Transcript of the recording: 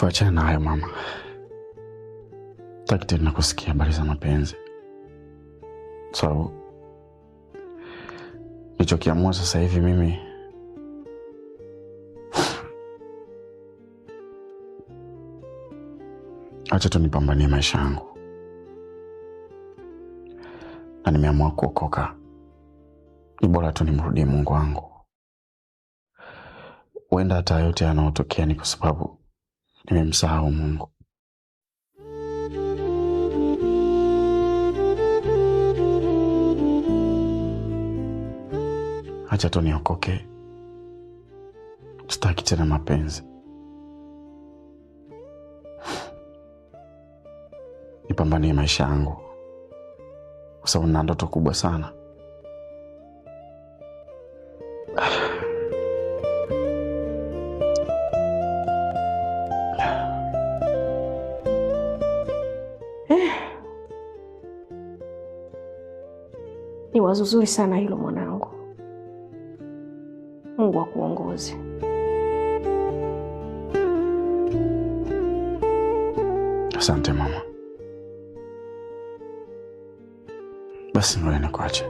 Tuachane na hayo mama. Sitaki tena kusikia habari za mapenzi. So, nilichokiamua sasa hivi mimi acha tu nipambanie maisha yangu. Na nimeamua kuokoka. Ni bora tu nimrudie Mungu wangu. Huenda hata yote yanayotokea ni kwa sababu nimemsahau Mungu. Acha tu niokoke. Sitaki tena mapenzi. Nipambanie maisha yangu. Kwa sababu nina ndoto kubwa sana. Ni wazo zuri sana hilo mwanangu. Mungu akuongoze. Asante mama. Basi ngoja nikuache.